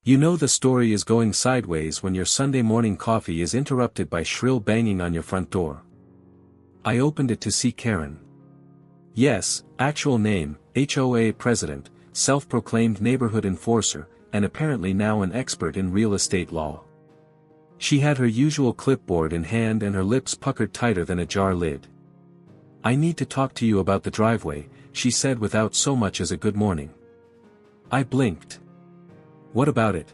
You know the story is going sideways when your Sunday morning coffee is interrupted by shrill banging on your front door. I opened it to see Karen. Yes, actual name, HOA president, self-proclaimed neighborhood enforcer, and apparently now an expert in real estate law. She had her usual clipboard in hand and her lips puckered tighter than a jar lid. "I need to talk to you about the driveway," she said without so much as a good morning. I blinked. "What about it?"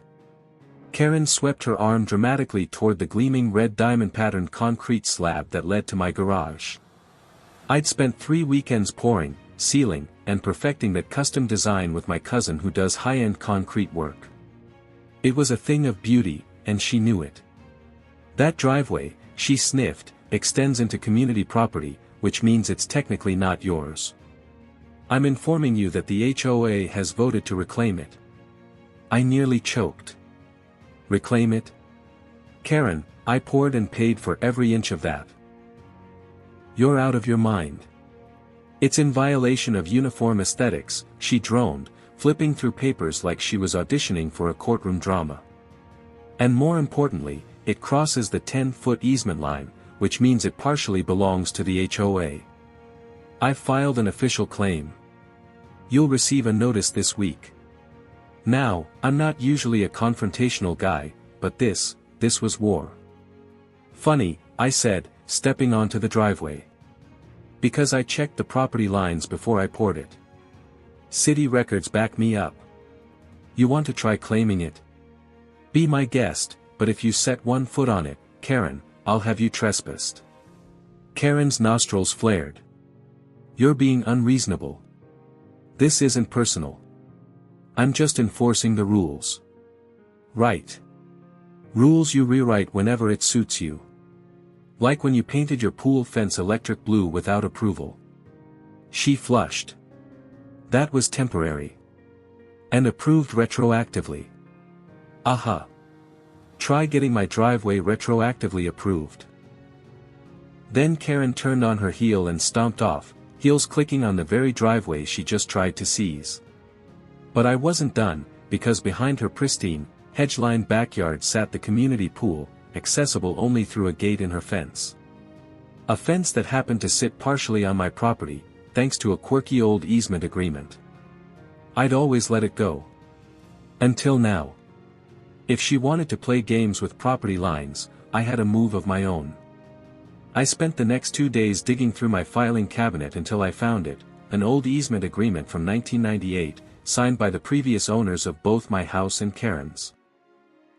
Karen swept her arm dramatically toward the gleaming red diamond-patterned concrete slab that led to my garage. I'd spent 3 weekends pouring, sealing, and perfecting that custom design with my cousin who does high-end concrete work. It was a thing of beauty, and she knew it. "That driveway," she sniffed, "extends into community property, which means it's technically not yours. I'm informing you that the HOA has voted to reclaim it." I nearly choked. "Reclaim it? Karen, I poured and paid for every inch of that." "You're out of your mind. It's in violation of uniform aesthetics," she droned, flipping through papers like she was auditioning for a courtroom drama. "And more importantly, it crosses the 10-foot easement line, which means it partially belongs to the HOA. I've filed an official claim. You'll receive a notice this week." Now, I'm not usually a confrontational guy, but this was war. "Funny," I said, stepping onto the driveway. "Because I checked the property lines before I poured it. City records back me up. You want to try claiming it? Be my guest, but if you set 1 foot on it, Karen, I'll have you trespassed." Karen's nostrils flared. "You're being unreasonable. This isn't personal. I'm just enforcing the rules." "Right. Rules you rewrite whenever it suits you. Like when you painted your pool fence electric blue without approval." She flushed. "That was temporary. And approved retroactively. Aha. Try getting my driveway retroactively approved." Then Karen turned on her heel and stomped off, heels clicking on the very driveway she just tried to seize. But I wasn't done, because behind her pristine, hedge-lined backyard sat the community pool, accessible only through a gate in her fence. A fence that happened to sit partially on my property, thanks to a quirky old easement agreement. I'd always let it go. Until now. If she wanted to play games with property lines, I had a move of my own. I spent the next 2 days digging through my filing cabinet until I found it, an old easement agreement from 1998, signed by the previous owners of both my house and Karen's.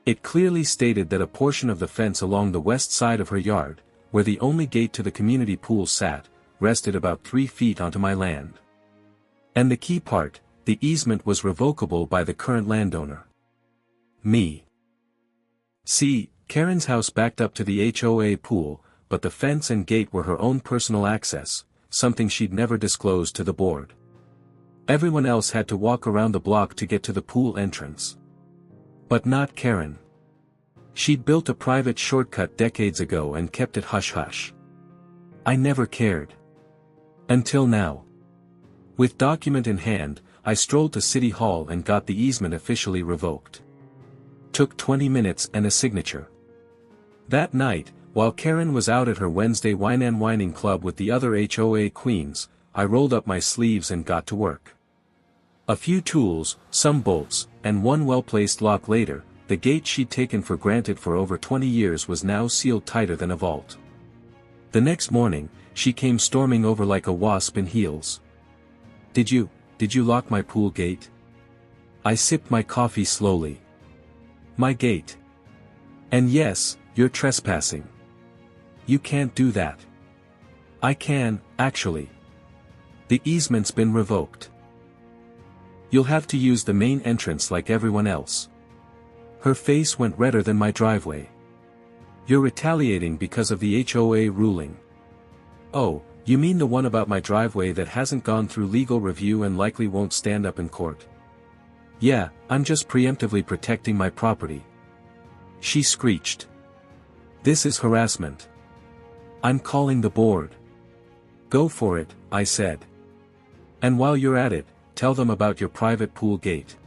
It clearly stated that a portion of the fence along the west side of her yard, where the only gate to the community pool sat, rested about 3 feet onto my land. And the key part, the easement was revocable by the current landowner. Me. See, Karen's house backed up to the HOA pool, but the fence and gate were her own personal access, something she'd never disclosed to the board. Everyone else had to walk around the block to get to the pool entrance. But not Karen. She'd built a private shortcut decades ago and kept it hush-hush. I never cared. Until now. With document in hand, I strolled to City Hall and got the easement officially revoked. Took 20 minutes and a signature. That night, while Karen was out at her Wednesday wine and whining club with the other HOA queens, I rolled up my sleeves and got to work. A few tools, some bolts, and one well-placed lock later, the gate she'd taken for granted for over 20 years was now sealed tighter than a vault. The next morning, she came storming over like a wasp in heels. Did you lock my pool gate?" I sipped my coffee slowly. "My gate. And yes, you're trespassing. You can't do that." "I can, actually. The easement's been revoked. You'll have to use the main entrance like everyone else." Her face went redder than my driveway. "You're retaliating because of the HOA ruling." "Oh, you mean the one about my driveway that hasn't gone through legal review and likely won't stand up in court?" "Yeah, I'm just preemptively protecting my property." She screeched. "This is harassment. I'm calling the board." "Go for it," I said. "And while you're at it, tell them about your private pool gate."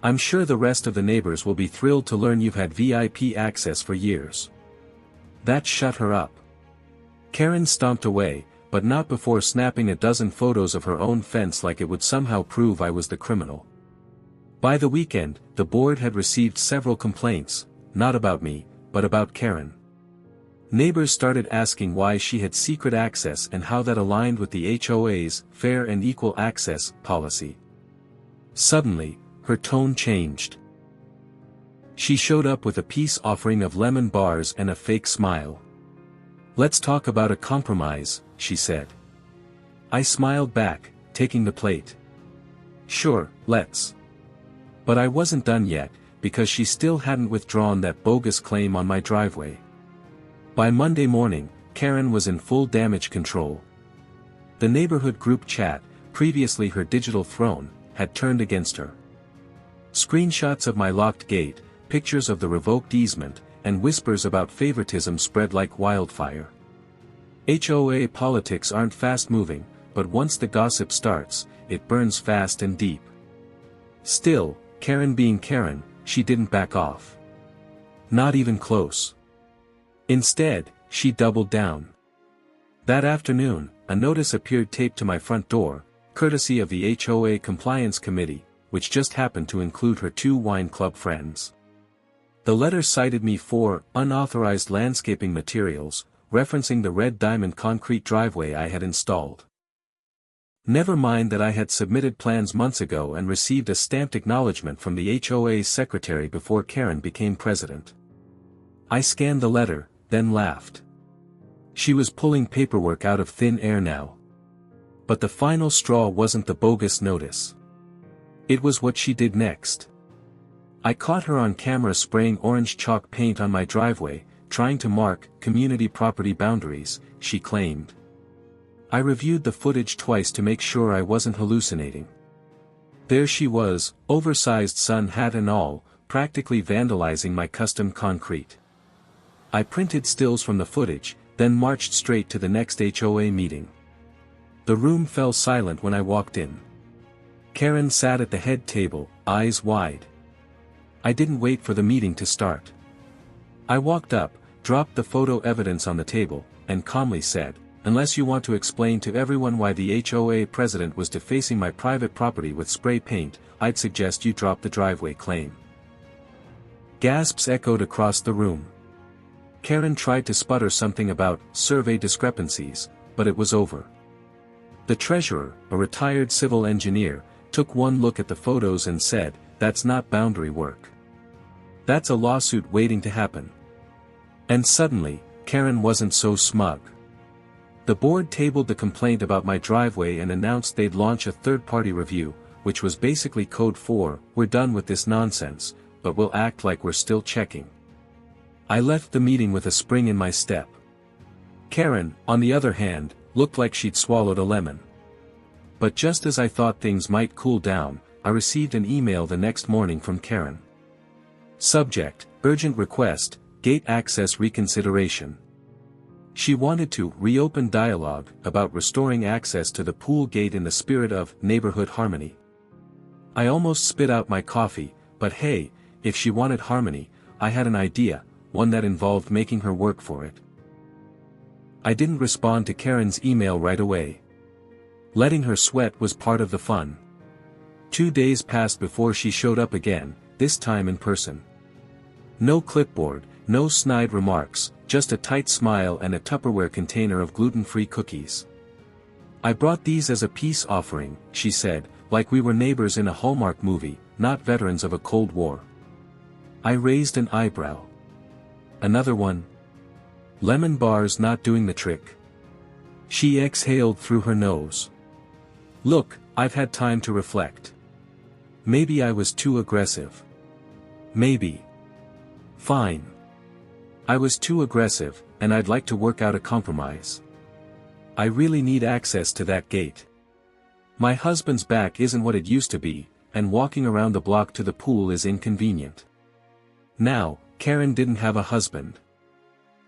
I'm sure the rest of the neighbors will be thrilled to learn you've had VIP access for years. That shut her up. Karen stomped away, but not before snapping a dozen photos of her own fence like it would somehow prove I was the criminal. By the weekend, the board had received several complaints, not about me, but about Karen. Neighbors started asking why she had secret access and how that aligned with the HOA's fair and equal access policy. Suddenly, her tone changed. She showed up with a peace offering of lemon bars and a fake smile. "Let's talk about a compromise," she said. I smiled back, taking the plate. "Sure, let's." But I wasn't done yet, because she still hadn't withdrawn that bogus claim on my driveway. By Monday morning, Karen was in full damage control. The neighborhood group chat, previously her digital throne, had turned against her. Screenshots of my locked gate, pictures of the revoked easement, and whispers about favoritism spread like wildfire. HOA politics aren't fast-moving, but once the gossip starts, it burns fast and deep. Still, Karen being Karen, she didn't back off. Not even close. Instead, she doubled down. That afternoon, a notice appeared taped to my front door, courtesy of the HOA Compliance Committee, which just happened to include her 2 wine club friends. The letter cited me for unauthorized landscaping materials, referencing the red diamond concrete driveway I had installed. Never mind that I had submitted plans months ago and received a stamped acknowledgement from the HOA's secretary before Karen became president. I scanned the letter, then laughed. She was pulling paperwork out of thin air now. But the final straw wasn't the bogus notice. It was what she did next. I caught her on camera spraying orange chalk paint on my driveway, trying to mark community property boundaries, she claimed. I reviewed the footage twice to make sure I wasn't hallucinating. There she was, oversized sun hat and all, practically vandalizing my custom concrete. I printed stills from the footage, then marched straight to the next HOA meeting. The room fell silent when I walked in. Karen sat at the head table, eyes wide. I didn't wait for the meeting to start. I walked up, dropped the photo evidence on the table, and calmly said, "Unless you want to explain to everyone why the HOA president was defacing my private property with spray paint, I'd suggest you drop the driveway claim." Gasps echoed across the room. Karen tried to sputter something about survey discrepancies, but it was over. The treasurer, a retired civil engineer, took one look at the photos and said, "That's not boundary work. That's a lawsuit waiting to happen." And suddenly, Karen wasn't so smug. The board tabled the complaint about my driveway and announced they'd launch a third-party review, which was basically code for, "We're done with this nonsense, but we'll act like we're still checking." I left the meeting with a spring in my step. Karen, on the other hand, looked like she'd swallowed a lemon. But just as I thought things might cool down, I received an email the next morning from Karen. Subject, urgent request, gate access reconsideration. She wanted to reopen dialogue about restoring access to the pool gate in the spirit of neighborhood harmony. I almost spit out my coffee, but hey, if she wanted harmony, I had an idea, one that involved making her work for it. I didn't respond to Karen's email right away. Letting her sweat was part of the fun. 2 days passed before she showed up again, this time in person. No clipboard, no snide remarks, just a tight smile and a Tupperware container of gluten-free cookies. "I brought these as a peace offering," she said, like we were neighbors in a Hallmark movie, not veterans of a Cold War. I raised an eyebrow. "Another one? Lemon bars not doing the trick?" She exhaled through her nose. "Look, I've had time to reflect. Maybe I was too aggressive. Maybe. Fine. I was too aggressive, and I'd like to work out a compromise. I really need access to that gate. My husband's back isn't what it used to be, and walking around the block to the pool is inconvenient." Now, Karen didn't have a husband.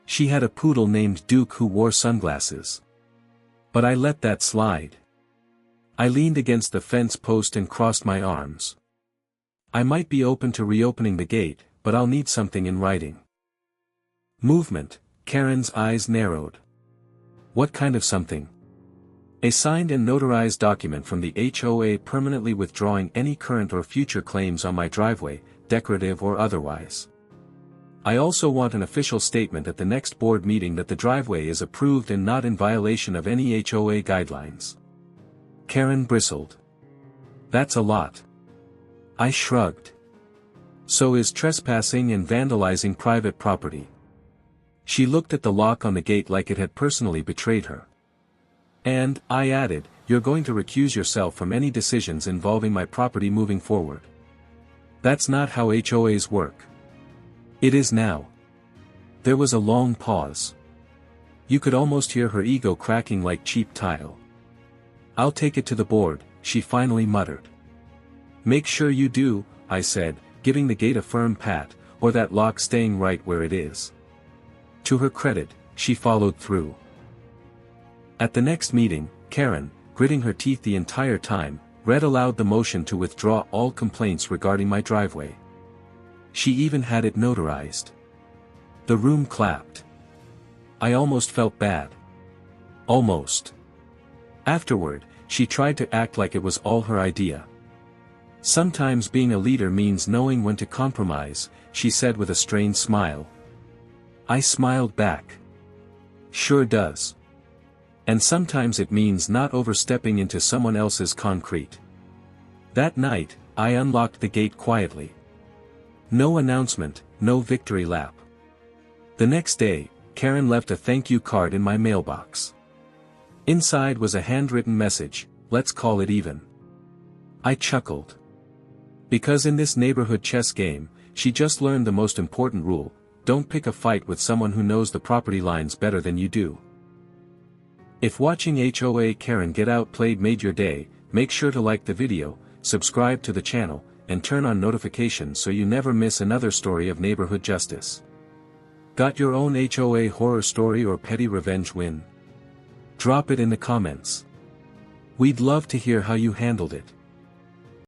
She had a poodle named Duke who wore sunglasses. But I let that slide. I leaned against the fence post and crossed my arms. I might be open to reopening the gate, but I'll need something in writing. Movement. Karen's eyes narrowed. What kind of something? A signed and notarized document from the HOA permanently withdrawing any current or future claims on my driveway, decorative or otherwise. I also want an official statement at the next board meeting that the driveway is approved and not in violation of any HOA guidelines. Karen bristled. That's a lot. I shrugged. So is trespassing and vandalizing private property. She looked at the lock on the gate like it had personally betrayed her. And, I added, you're going to recuse yourself from any decisions involving my property moving forward. That's not how HOAs work. It is now. There was a long pause. You could almost hear her ego cracking like cheap tile. I'll take it to the board, she finally muttered. Make sure you do, I said, giving the gate a firm pat, or that lock staying right where it is. To her credit, she followed through. At the next meeting, Karen, gritting her teeth the entire time, read aloud the motion to withdraw all complaints regarding my driveway. She even had it notarized. The room clapped. I almost felt bad. Almost. Afterward, she tried to act like it was all her idea. Sometimes being a leader means knowing when to compromise, she said with a strained smile. I smiled back. Sure does. And sometimes it means not overstepping into someone else's concrete. That night, I unlocked the gate quietly. No announcement, no victory lap. The next day, Karen left a thank you card in my mailbox. Inside was a handwritten message, let's call it even. I chuckled. Because in this neighborhood chess game, she just learned the most important rule: don't pick a fight with someone who knows the property lines better than you do. If watching HOA Karen get outplayed made your day, make sure to like the video, subscribe to the channel, and turn on notifications so you never miss another story of neighborhood justice. Got your own HOA horror story or petty revenge win? Drop it in the comments. We'd love to hear how you handled it.